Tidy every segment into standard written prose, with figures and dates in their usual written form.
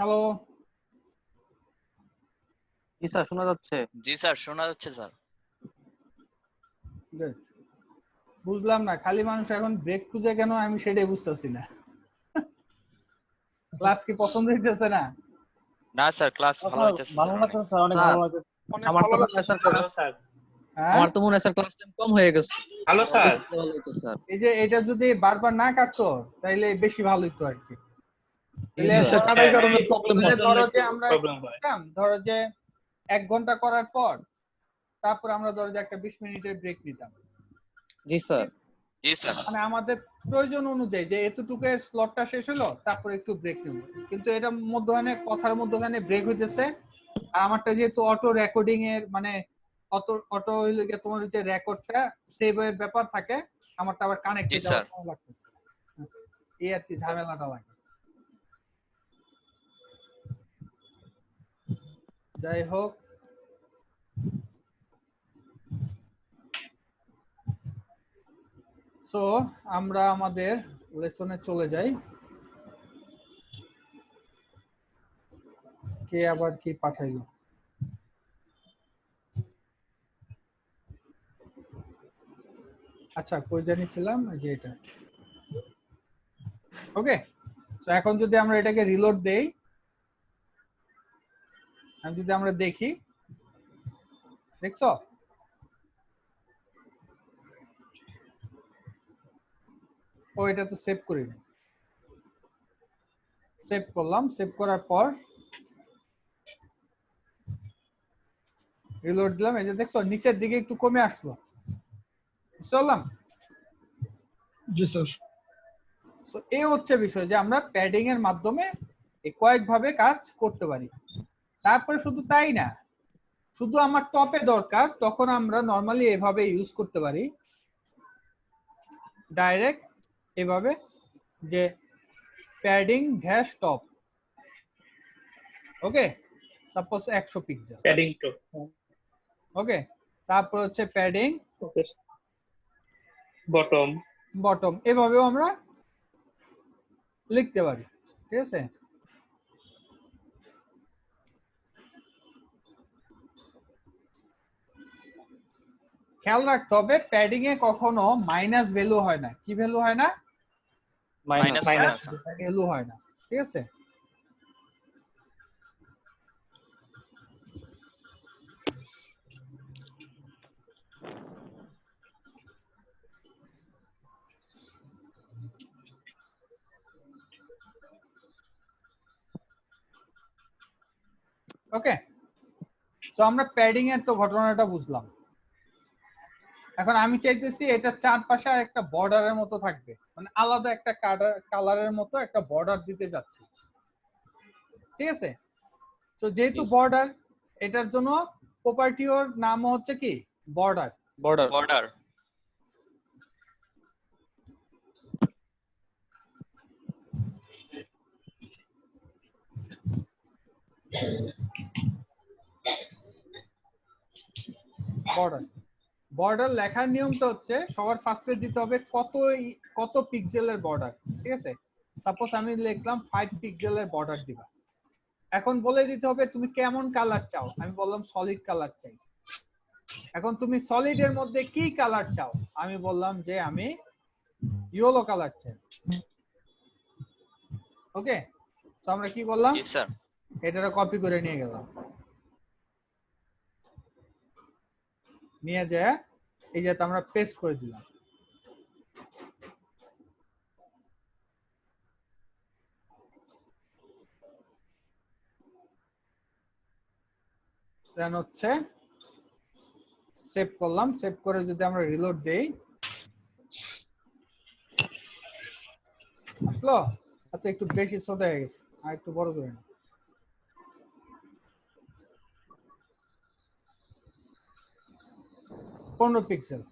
Hello. জি sir, শোনা যাচ্ছে। জি sir, শোনা যাচ্ছে স্যার। Good. বুঝলাম না, খালি মানুষ এখন ব্রেক খুঁজে কেন, আমি সেটাই বুঝতেছি না। ক্লাস কি পছন্দ হইতেছে না? না স্যার, ক্লাস ভালো হইতেছে ভালো স্যার। লাগছে স্যার, অনেক স্যার, ভালো লাগছে। আমার তো মনে হয় স্যার হ্যালো ক্লাস স্যার। হ্যাঁ, আমার তো মনে হয় স্যার ক্লাস টাইম কম হয়ে গেছে। Hello sir. বেশি ভালো হতো স্যার। এই যে এটা যদি বারবার না কাটতো তাইলে বেশি ভালো হতো আর কি। তাহলে জি স্যার। কাটার কারণে প্রবলেম তাহলে হয়, ধরো যে আমরা প্রবলেম হয়। ধরো যে 1 ঘন্টা করার পর তারপর আমরা ধরো যে একটা 20 মিনিটের ব্রেক নিতাম। জি স্যার। জি স্যার। মানে আমাদের প্রয়োজন অনুযায়ী যে এতটুকুর স্লটটা শেষ হলো তারপর একটু ব্রেক নেব, কিন্তু এটা মধ্যখানে কথার মধ্যখানে ব্রেক হইতেছে। আর আমারটা যেহেতু অটো রেকর্ডিং এর মানে অটো অটো হইলে গিয়ে তোমার যে রেকর্ডটা সেভ এর ব্যাপার থাকে, আমারটা আবার কানেক্টে জি যাওয়ার স্যার। সময় লাগতেছে। এই আর কি ঝামেলাটা লাগে। যাই হোক, সো আমরা আমাদের লেসনে চলে যাই। কে আবার কি পাঠাইলো? আচ্ছা, কই জানিছিলাম যে এটা। ওকে, তো এখন যদি আমরা এটাকে রিলোড দেই, আর যদি আমরা দেখি, দেখছো ও এটা তো সেভ করি, সেভ করলাম। সেভ করার পর রিলোড দিলাম, এই যে দেখছো নিচের দিকে একটু কমে আসলো, বুঝলাম। জি স্যার। সো এই হচ্ছে বিষয় যে আমরা প্যাডিং এর মাধ্যমে কয়েকভাবে কাজ করতে পারি। তারপরে শুধু তাই না, শুধু আমার টপে দরকার তখন আমরা নরমালি এভাবে ইউজ করতে পারি, ডাইরেক্ট এভাবে যে প্যাডিং ড্যাশ টপ। ওকে, সাপোজ 100 পিক্সেল, প্যাডিং টু। ওকে। তারপর হচ্ছে প্যাডিং ওকে। বটম। বটম, এভাবেও আমরা লিখতে পারি, ঠিক আছে। খেয়াল রাখতে হবে প্যাডিং এ কখনো মাইনাস ভ্যালু হয় না। কি ভ্যালু হয় না? Minus minus. ভ্যালু হয় না, ঠিক আছে। ওকে, তো আমরা প্যাডিং এর তো ঘটনাটা বুঝলাম। এখন আমি চাইতেছি এটা চারপাশে আর একটা বর্ডারের মতো থাকবে, মানে আলাদা একটা কালারের মতো একটা বর্ডার দিতে যাচ্ছি, ঠিক আছে। তো যেহেতু বর্ডার, এটার জন্য প্রপার্টি ওর নাম হচ্ছে কি border. Border. Border. Border border লেখার নিয়মটা হচ্ছে সবার ফার্স্টে দিতে হবে কত পিক্সেলের বর্ডার, ঠিক আছে। সাপোজ আমি লিখলাম 5 পিক্সেলের বর্ডার দিবা। এখন বলে দিতে হবে তুমি কেমন কালার চাও। আমি বললাম সলিড কালার চাই। এখন তুমি সলিড এর মধ্যে কি কালার চাও? আমি বললাম যে আমি ইয়েলো কালার চাই। ওকে, তো আমরা কি করলাম, জি স্যার। এটা কপি করে নিয়ে গেলাম, নিয়ে যায় এই যে আমরা পেস্ট করে দিলাম। দেন হচ্ছে সেভ করলাম। সেভ করে যদি আমরা রিলোড দেই, আসলো। আচ্ছা, একটু বেশি ছোট হয়ে গেছে, আর একটু বড় করে নিই। পনেরো পিক্সেল।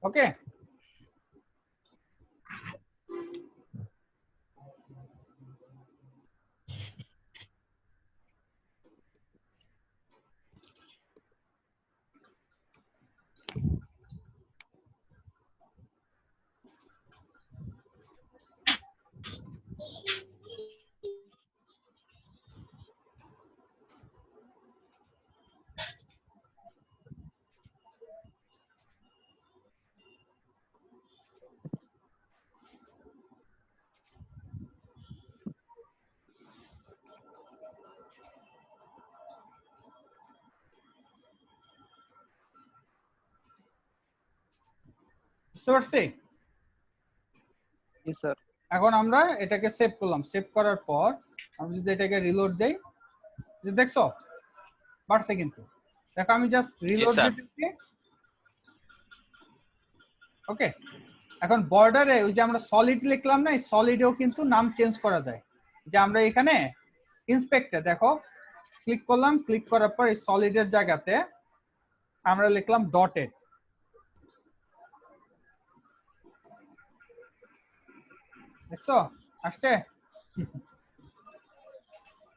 ওকে, বুঝতে পারছি? জি স্যার। এখন আমরা এটাকে সেভ করলাম, সেভ করার পর আমি যদি এটাকে রিলোড দেই, যে দেখছো বাড়ছে কিন্তু, দেখো আমি জাস্ট রিলোড স্যার। দিতেছি। ওকে, এখন বর্ডারে ওই যে আমরা সলিড লিখলাম না, এই সলিডেও কিন্তু নাম চেঞ্জ করা যায়। যে আমরা এখানে ইন্সপেক্টে দেখো ক্লিক করলাম, ক্লিক করার পর এই সলিডের জায়গাতে আমরা লিখলাম ডটেড। দেখছো আসছে?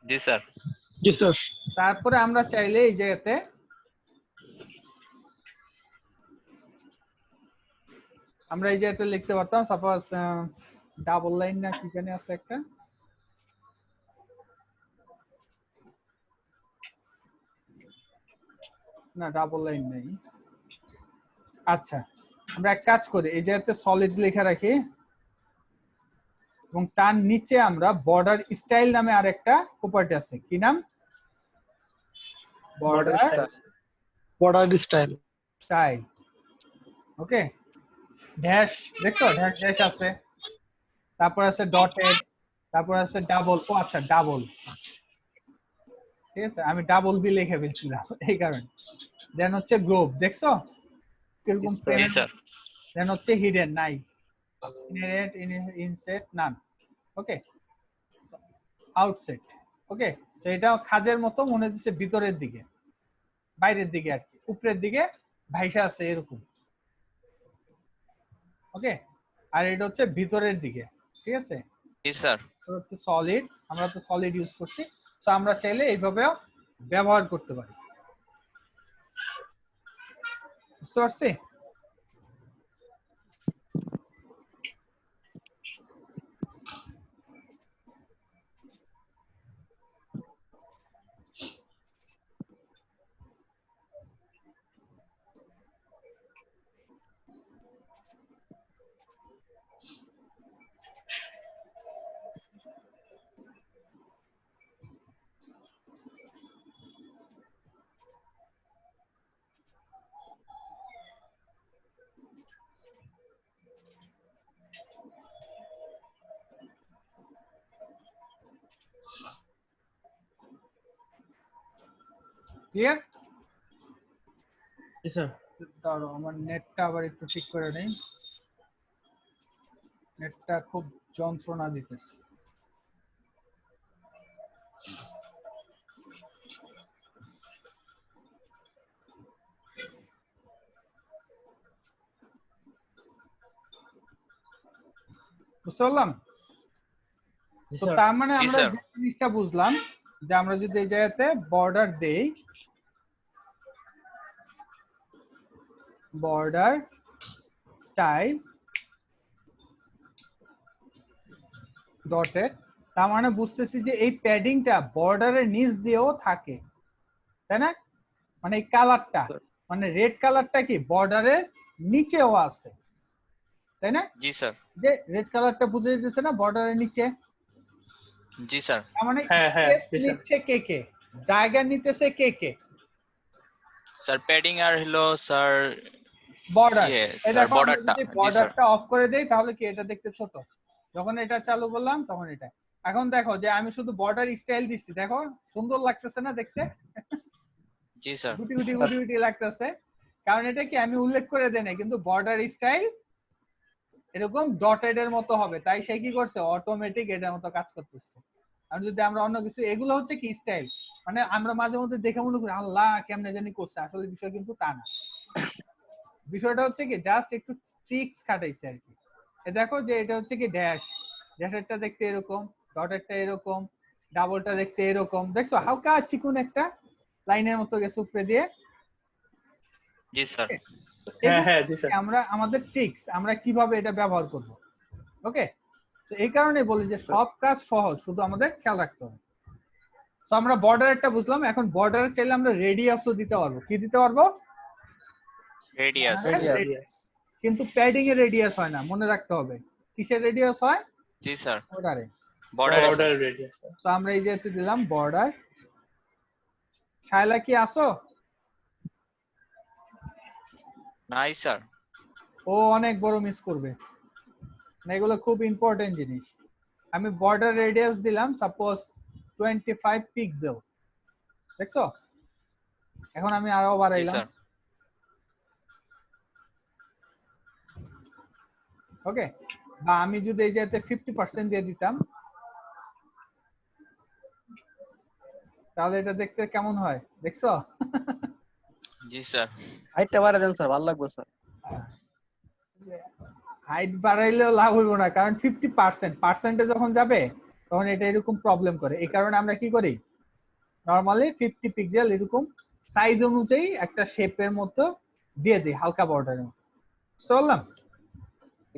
জি স্যার। জি স্যার। তারপরে আমরা চাইলে এই জায়গাতে আমরা এই জায়গাতে লিখতে পারতাম, সাপোজ ডাবল লাইন না কি জানি আছে একটা, না ডাবল লাইন নেই। আচ্ছা, আমরা এক কাজ করি, এই জায়গাতে সলিড লেখা রাখি এবং তার নিচে আমরা বর্ডার স্টাইল নামে আরেকটা প্রপার্টি আছে, কি নাম? Border border style. স্টাইল। ওকে, ড্যাশ, দেখছো ড্যাশ ড্যাশ আছে, তারপর আছে ডটেড, তারপর আছে ডাবল। ও আচ্ছা, ডাবল, ঠিক আছে, আমি ডাবল বি লিখে ফেলছিলাম এই কারণে। দেন হচ্ছে গ্রুপ, দেখছো কিরকম? জি স্যার। দেন হচ্ছে হিডেন, নাই, ইনহেরেন্ট, ইনসেট, নান। ওকে, আউটসেট। ওকে, তো এটা খাজের মতো মনে হচ্ছে ভিতরের দিকে, বাইরের দিকে আর কি, উপরের দিকে ভাইসা আছে এরকম। ওকে, আর এটা হচ্ছে ভিতরের দিকে, ঠিক আছে। জি স্যার। এটা হচ্ছে সলিড, আমরা তো সলিড ইউজ করছি, তো আমরা চাইলে এইভাবেও ব্যবহার করতে পারি। বুঝতে পারছি? ক্লিয়ার? জি স্যার। দাঁড়াও, আমার নেটটা আবার একটু ঠিক করে নেই, নেটটা খুব যন্ত্রণা দিতেছে। বুঝতে পারলাম? তো তার মানে জি আমরা স্যার। যে জিনিসটা বুঝলাম, যে আমরা যদি এই জায়গাতে বর্ডার দেই, বর্ডার স্টাইল ডটেড, তার মানে বুঝতেছি যে এই প্যাডিংটা বর্ডারের নিচ দিয়েও থাকে, তাই না? মানে এই কালারটা, মানে রেড কালারটা কি বর্ডারের নিচেও আছে, তাই না? জি স্যার। যে রেড কালারটা বুঝে দিতেছে না বর্ডারের নিচে? জি স্যার। তার মানে হ্যাঁ, হ্যাঁ, স্পেস জি স্যার। নিচ্ছে কে কে, জায়গা নিতেছে কে কে? স্যার প্যাডিং আর হলো স্যার বর্ডার। ইয়ে এই স্যার দেখো আমরা বর্ডারটা। যদি জি স্যার। বর্ডারটা অফ করে দেই তাহলে কি এটা দেখতে ছোট, যখন এটা চালু করলাম তখন এটা। এখন দেখো যে আমি শুধু বর্ডার স্টাইল দিচ্ছি, দেখো সুন্দর লাগতেছে না দেখতে? জি স্যার। গুটি গুটি গুটি গুটি লাগতেছে, কারণ এটা কি আমি উল্লেখ করে দেই নাই, কিন্তু বর্ডার স্টাইল এরকম ডটেড এর মতো হবে, তাই সে কি করছে অটোমেটিক এটার মতো কাজ করতেছে। আর যদি আমরা অন্য কিছু, এগুলো হচ্ছে কি স্টাইল, মানে আমরা মাঝে মধ্যে দেখে মনে করি আল্লাহ কেমনে জানি করছে, আসলে বিষয় কিন্তু তা না। বিষয়টা হচ্ছে কি জাস্ট একটু ট্রিক্স খাটাইছে আর কি। দেখো যে এটা হচ্ছে কি ড্যাশ, ড্যাশেরটা দেখতে এরকম, ডটেরটা এরকম, ডাবলটা দেখতে এরকম, দেখছো হালকা চিকুন একটা লাইনের মতো গেছে উপরে দিয়ে। জি স্যার। হ্যাঁ, হ্যাঁ, জি স্যার। আমরা আমাদের ট্রিক্স, আমরা কিভাবে এটা ব্যবহার করব। ওকে, তো এই কারণে বলি যে সব কাজ সহজ, শুধু আমাদের খেয়াল রাখতে হবে। তো আমরা বর্ডারটা বুঝলাম, এখন বর্ডার চাইলে আমরা রেডিয়াসও দিতে পারবো। কি দিতে পারবো? রেডিয়াস। Radius। কিন্তু প্যাডিং এর রেডিয়াস হয় না, মনে রাখতে হবে। কিসের রেডিয়াস হয়? জি স্যার। বর্ডারে। বর্ডার। Border radius. তো আমরা এই যে দিলাম বর্ডার। শায়লা কি আসো? নাই স্যার। ও অনেক বড় মিস করবে না, এগুলো খুব ইম্পর্টেন্ট জিনিস। আমি বর্ডার রেডিয়াস দিলাম সাপোজ 25 পিক্সেল, দেখছো? এখন আমি আরো জি বাড়াইলাম, স্যার। ওকে? বা আমি যদি এই জায়গাতে 50% দিয়ে দিতাম, তাহলে এটা দেখতে কেমন হয়, দেখছো? জি স্যার। হাইটটা বাড়া দেন স্যার, ভালো লাগবে স্যার। হাইট বাড়াইলেও লাভ হইব না, কারণ 50% পার্সেন্টে যখন যাবে তখন এটা এরকম প্রবলেম করে। এই কারণে আমরা কি করি, নরমালি 50 পিক্সেল এরকম সাইজ অনুযায়ী একটা শেপের মতো দিয়ে দিই, হালকা বর্ডারের মতো। চললাম।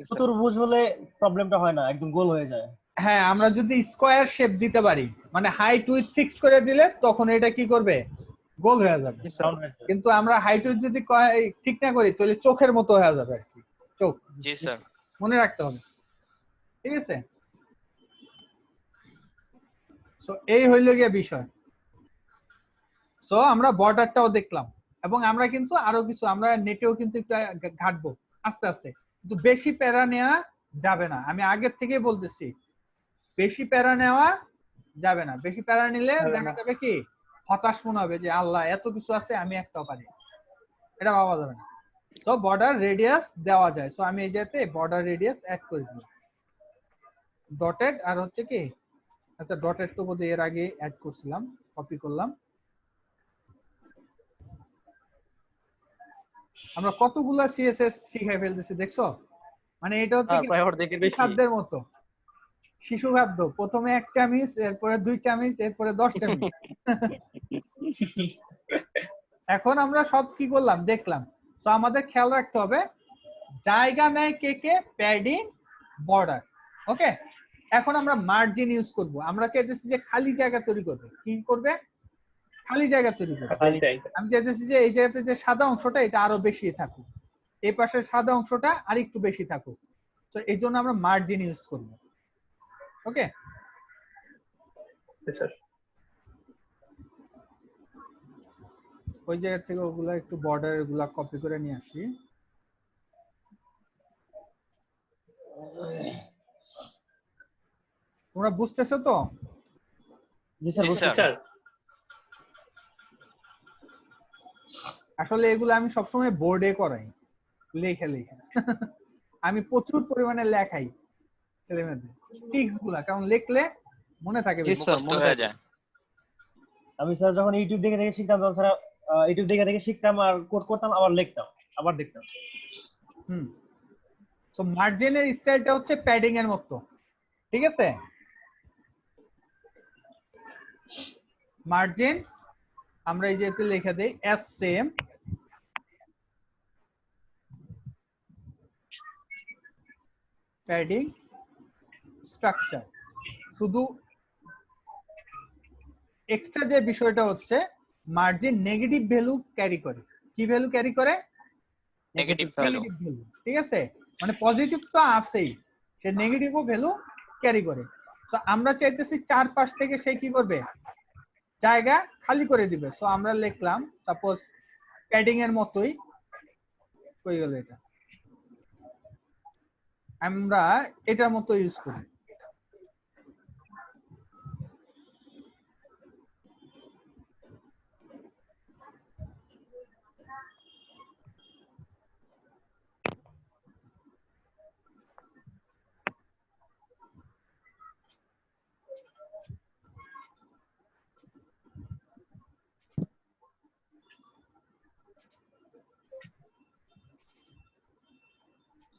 চতুর্ভুজ হলে প্রবলেমটা হয় না, একদম গোল হয়ে যায়। হ্যাঁ, আমরা যদি স্কোয়ার শেপ দিতে পারি, মানে হাইট উইথ ফিক্সড করে দিলে তখন এটা কি করবে, গোল হয়ে যাবে। জি স্যার। কিন্তু আমরা হাইট উইথ যদি ঠিক না করি তাহলে চোখের মতো হয়ে যাবে আর কি, চোখ। জি স্যার। মনে রাখতে হবে, ঠিক আছে? সো এই হইল গিয়ে বিষয়। সো আমরা বর্ডারটাও দেখলাম, এবং আমরা কিন্তু আরো কিছু আমরা নেটেও কিন্তু একটু ঘাটবো আস্তে আস্তে, কিন্তু বেশি প্যারা নেওয়া যাবে না। আমি আগের থেকেই বলতেছি, বেশি প্যারা নেওয়া যাবে না। বেশি প্যারা নিলে দেখা যাবে কি, হতাশ মনে হবে যে আল্লাহ এত কিছু আছে আমি একটাও পারি, এটা ভাবা যাবে না। সো বর্ডার রেডিয়াস দেওয়া যায়। সো আমি এই জায়গাতে বর্ডার রেডিয়াস অ্যাড করে দিই, ডটেড। আর হচ্ছে কি, আচ্ছা ডটেড তো বোধহয় এর আগে অ্যাড করছিলাম, কপি করলাম। আমরা কতগুলা সিএসএস শিখে ফেলতেছি, দেখছো? মানে এটা হচ্ছে কি প্রায় অর্ধেকের বেশি। খাদ্যের মতো, শিশু খাদ্য। প্রথমে 1 চামচ, এরপরে 2 চামচ, এরপরে 10 চামচ। এখন আমরা সব কি করলাম দেখলাম। তো আমাদের খেয়াল রাখতে হবে জায়গা নেয় কে কে, প্যাডিং, বর্ডার, ওকে? এখন আমরা মার্জিন ইউজ করব। আমরা চাইতেছি যে খালি জায়গা তৈরি করবে। কি করবে? খালি জায়গা তৈরি করবে। আমি চাইতেছি যে এই জায়গাতে যে সাদা অংশটা এটা আরো বেশি থাকুক, এই পাশের সাদা অংশটা আর একটু বেশি থাকুক। তো এই জন্য আমরা মার্জিন ইউজ করব, ওকে? ওই জায়গা থেকে ওগুলা একটু বর্ডার গুলা কপি করে নিয়ে আসি। তোমরা বুঝতেছো তো? জি স্যার, জি বুঝছি স্যার। স্যার। আসলে এগুলো আমি সবসময় বোর্ডে করাই, লেখে লেখে। আমি প্রচুর পরিমাণে লেখাই ছেলেমেয়েদের টিক্স গুলা, কারণ লিখলে মনে থাকে জি বেশি। স্যার, মুখস্থ মনে হয়ে থাকে। যায়। আমি স্যার যখন ইউটিউব দেখে দেখে শিখতাম, তখন স্যার ইউটিউব দেখে দেখে শিখতাম আর কোড করতাম, আবার লিখতাম, আবার দেখতাম। সো মার্জিনের স্টাইলটা হচ্ছে প্যাডিং এর মতো, ঠিক আছে? মার্জিন আমরা এই যেতে লিখে দেই এস সেম, প্যাডিং স্ট্রাকচার। শুধু এক্সট্রা যে বিষয়টা হচ্ছে মার্জিন নেগেটিভ ভ্যালু ক্যারি করে। কি ভ্যালু ক্যারি করে? Negative value. নেগেটিভ ভ্যালু, ঠিক আছে? মানে পজিটিভ তো আছেই, সে নেগেটিভও ভ্যালু ক্যারি করে। সো আমরা চাইতেছি চারপাশ থেকে সে কি করবে, জায়গা খালি করে দিবে। সো আমরা লিখলাম সাপোজ প্যাডিং এর মতোই, কই গেল এটা, আমরা এটার মতো ইউজ করি।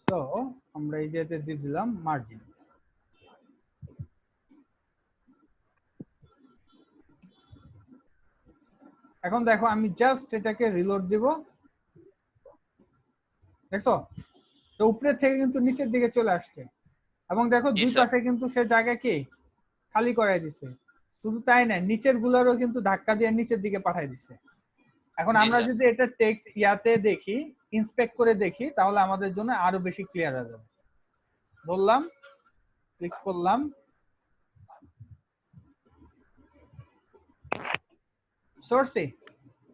সো আমরা এই যেতে দিয়ে দিলাম মার্জিন। এখন দেখো আমি জাস্ট এটাকে রিলোড দিব, দেখছো? তো উপরের থেকে কিন্তু নিচের দিকে চলে আসছে, এবং দেখো জি দুই স্যার। পাশে কিন্তু সে জায়গা কি খালি করাই দিছে। শুধু তাই না, নিচের গুলারও কিন্তু ধাক্কা দিয়ে নিচের দিকে পাঠাই দিছে। এখন জি আমরা স্যার। যদি এটা টেক্সট ইয়াতে দেখি, ইন্সপেক্ট করে দেখি, তাহলে আমাদের জন্য আরো বেশি ক্লিয়ার হয়ে যাবে। বললাম, ক্লিক করলাম, সোর্সে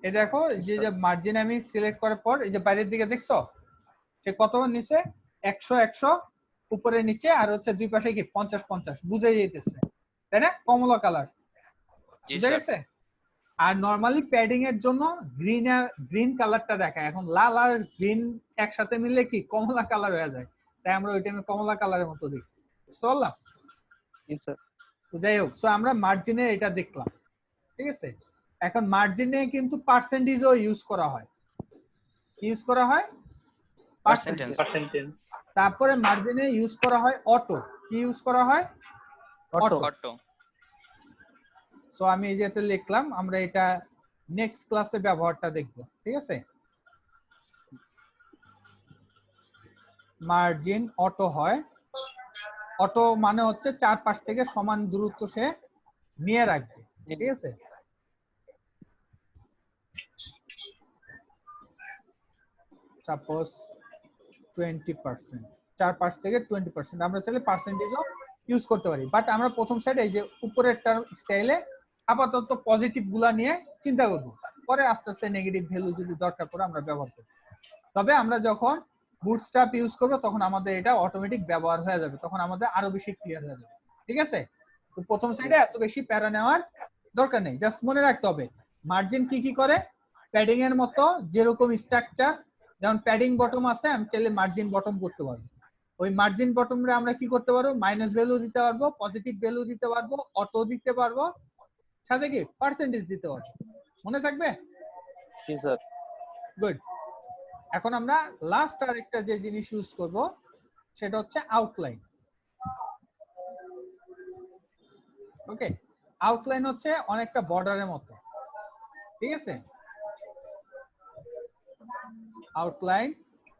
এই দেখো যে যে মার্জিন আমি সিলেক্ট করার পর এই যে বাইরের দিকে দেখছো, সে কত নিচে 100 100 উপরে নিচে, আর হচ্ছে দুই পাশে কি 50 50 বুঝে যেতেছে, তাই না? কমলা কালার জি বুঝে স্যার। গেছে। আর নরমালি প্যাডিং এর জন্য গ্রিন কালারটা দেখায়, এখন লাল আর গ্রিন একসাথে মিললে কি কমলা কালার হয়ে যায়, তাই আমরা ওই টাইমে কমলা কালারের মতো দেখছি, বুঝতে পারলাম? জি স্যার। তো যাই হোক, সো আমরা মার্জিনে এটা দেখলাম, ঠিক আছে। এখন মার্জিনে কিন্তু পার্সেন্টেজও ইউজ করা হয়, কি ইউজ করা হয়? পার্সেন্টেজ। Percentage. তারপরে মার্জিনে ইউজ করা হয় অটো, কি ইউজ করা হয়? অটো। অটো। সো আমি এই যেটা লিখলাম, আমরা এটা নেক্সট ক্লাসে ব্যবহারটা দেখব, ঠিক আছে। মার্জিন অটো হয়, অটো মানে হচ্ছে চারপাশ থেকে সমান দূরত্ব সে নিয়ে রাখবে, ঠিক আছে। সাপোজ 20%, চারপাশ থেকে 20%, আমরা চাইলে পার্সেন্টেজও ইউজ করতে পারি, বাট আমরা প্রথম সাইডে এই যে উপরেরটার স্টাইলে আপাতত পজিটিভ গুলা নিয়ে চিন্তা করব, পরে আস্তে আস্তে নেগেটিভ ভ্যালু যদি দরকার পড়ে আমরা ব্যবহার করব। তবে আমরা যখন বুটস্ট্র্যাপ ইউজ করব তখন আমাদের এটা অটোমেটিক ব্যবহার হয়ে যাবে, তখন আমাদের আরো বেশি ক্লিয়ার হয়ে যাবে, ঠিক আছে। তো প্রথম সাইডে এত বেশি প্যারা নেওয়ার দরকার নেই, জাস্ট মনে রাখতে হবে মার্জিন কি কি করে। প্যাডিং এর মতো যেরকম স্ট্রাকচার, যেমন প্যাডিং বটম আছে, আমি চাইলে মার্জিন বটম করতে পারবো। ওই মার্জিন বটমে আমরা কি করতে পারবো? মাইনাস ভ্যালু দিতে পারবো, পজিটিভ ভ্যালু দিতে পারবো, অটো দিতে পারবো, সাথে কি পার্সেন্টেজ দিতে পারবো। মনে থাকবে? জি স্যার। গুড। এখন আমরা লাস্ট আর একটা যে জিনিস ইউজ করব সেটা হচ্ছে আউটলাইন। ওকে, আউটলাইন হচ্ছে অনেকটা বর্ডারের মতো, ঠিক আছে। আউটলাইন,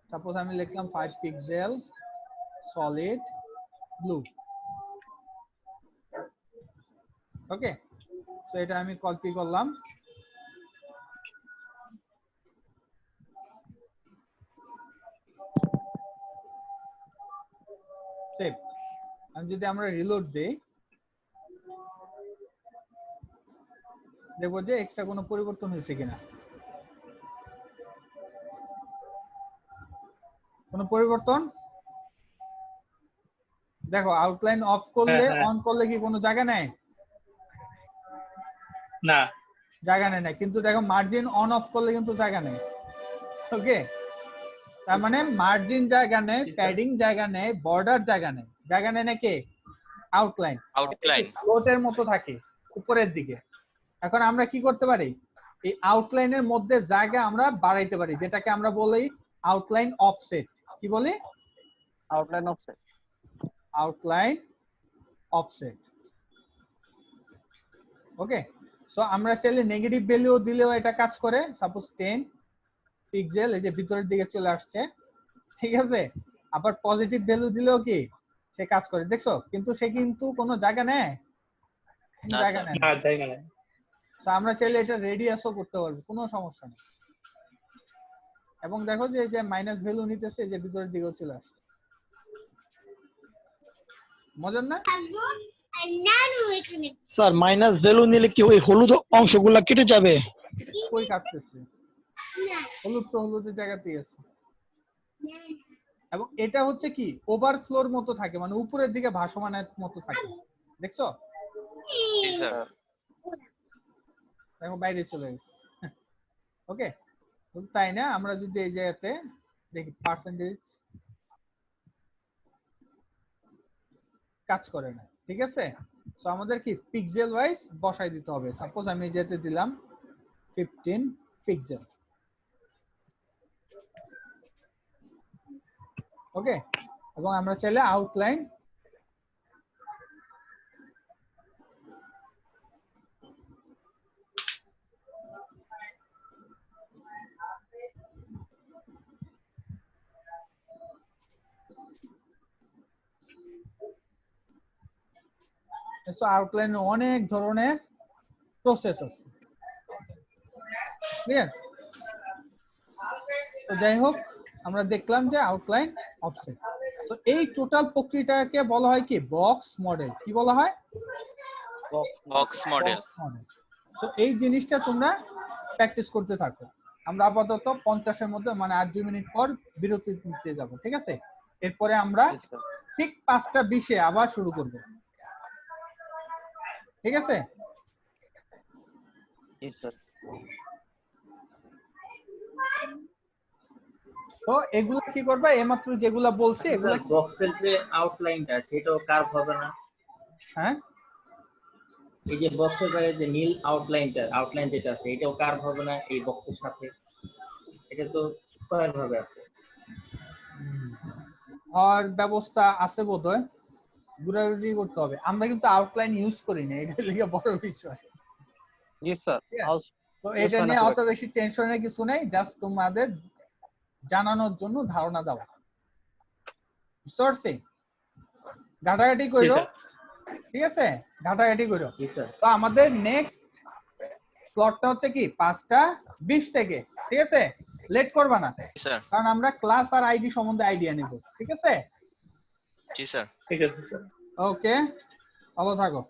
সাপোজ আমি লিখলাম 5 পিক্সেল সলিড ব্লু। ওকে, সো এটা আমি কপি করলাম, সেভ। আমি যদি আমরা রিলোড দেই দেখবো যে এক্সট্রা কোনো পরিবর্তন হয়েছে কিনা। কোনো পরিবর্তন? দেখো আউটলাইন অফ করলে অন করলে কি কোনো জায়গা নেয়? না, জায়গা নেয় না। কিন্তু দেখো মার্জিন অন অফ করলে কিন্তু জায়গা নেয়। ওকে, তার মানে মার্জিন জায়গা নেয়, প্যাডিং জায়গা নেয়, বর্ডার জায়গা নেয়। জায়গা নেয় না কে? আউটলাইন। আউটলাইন ফ্লোটের মতো থাকে উপরের দিকে। এখন আমরা কি করতে পারি? এই আউটলাইনের মধ্যে জায়গা আমরা বাড়াইতে পারি, যেটাকে আমরা বলি আউটলাইন অফসেট। কি বলি? Outline offset. Outline offset. Okay, so আমরা চাইলে নেগেটিভ ভ্যালু দিলেও এটা কাজ করে। সাপোজ 10 পিক্সেল এই যে ভিতরের দিকে চলে আসছে, ঠিক আছে। আবার পজিটিভ ভ্যালু দিলেও কি সে কাজ করে, দেখছো? কিন্তু সে কিন্তু কোনো জায়গা নেয়, জায়গা নেয় না। না জায়গা নেই। সো আমরা চাইলে এটা রেডিয়াসও করতে পারবো, কোনো সমস্যা নেই। এবং দেখো যে যে মাইনাস ভ্যালু নিতেছে যে ভিতরের দিকেও চলে আসছে, মজার না? স্যার মাইনাস ভ্যালু নিলে কি ওই হলুদ অংশগুলো কেটে যাবে? কই কাটতেছে? হলুদ তো হলুদের জায়গাতেই আছে। এবং এটা হচ্ছে কি ওভারফ্লোর মতো থাকে, মানে উপরের দিকে ভাসমানের মতো থাকে, দেখছো? জি স্যার। দেখো বাইরে চলে গেছে। ওকে, তাই না? আমরা যদি এই জায়গাতে দেখি পার্সেন্টেজ কাজ করে না, ঠিক আছে। সো আমাদের কি পিক্সেল ওয়াইজ বসাই দিতে হবে। সাপোজ আমি এই জায়গাতে দিলাম 15 পিক্সেল। ওকে, এবং আমরা চাইলে আউটলাইন আউটলাইন অনেক ধরনের প্রসেস আছে, ক্লিয়ার? তো যাই হোক, আমরা দেখলাম যে আউটলাইন অফসেট। তো এই টোটাল প্রক্রিয়াটাকে বলা হয় কি বক্স মডেল। কি বলা হয়? Box model. সো এই জিনিসটা তোমরা প্র্যাকটিস করতে থাকো। আমরা আপাতত 50 এর মধ্যে মানে 8 মিনিট পর বিরতি নিতে যাব, ঠিক আছে? এরপরে আমরা জি স্যার ঠিক 5:20 আবার শুরু করব, ঠিক আছে? জি স্যার তো এগুলো কি করবে, এইমাত্র যেগুলা বলছি এগুলা বক্সের যে আউটলাইনটা সেটাও কার্ভ হবে না? হ্যাঁ এই যে বক্সের বাইরে যে নীল আউটলাইন যেটা আছে এটাও কার্ভ হবে না এই বক্সের সাথে? এটা তো স্কয়ার ভাবে আছে। আর ব্যবস্থা আছে বোধহয়, ঘুরাঘুরি করতে হবে। আমরা কিন্তু আউটলাইন ইউজ করি না, এটা থেকে বড় বিষয়। জি স্যার তো এটা নিয়ে অত বেশি টেনশনের কিছু নেই, জাস্ট তোমাদের জানানোর জন্য ধারণা দেওয়া। বুঝতে ঘাটাঘাটি কইরো, ঠিক আছে? ঘাটাঘাটি কইরো। জি স্যার। তো আমাদের নেক্সট স্লটটা হচ্ছে কি 5:20 থেকে, ঠিক আছে? লেট করবা না, স্যার। কারণ আমরা ক্লাস আর আইডি সম্বন্ধে আইডিয়া নেব, ঠিক আছে? জি স্যার। ঠিক আছে স্যার। ওকে, ভালো থাকো।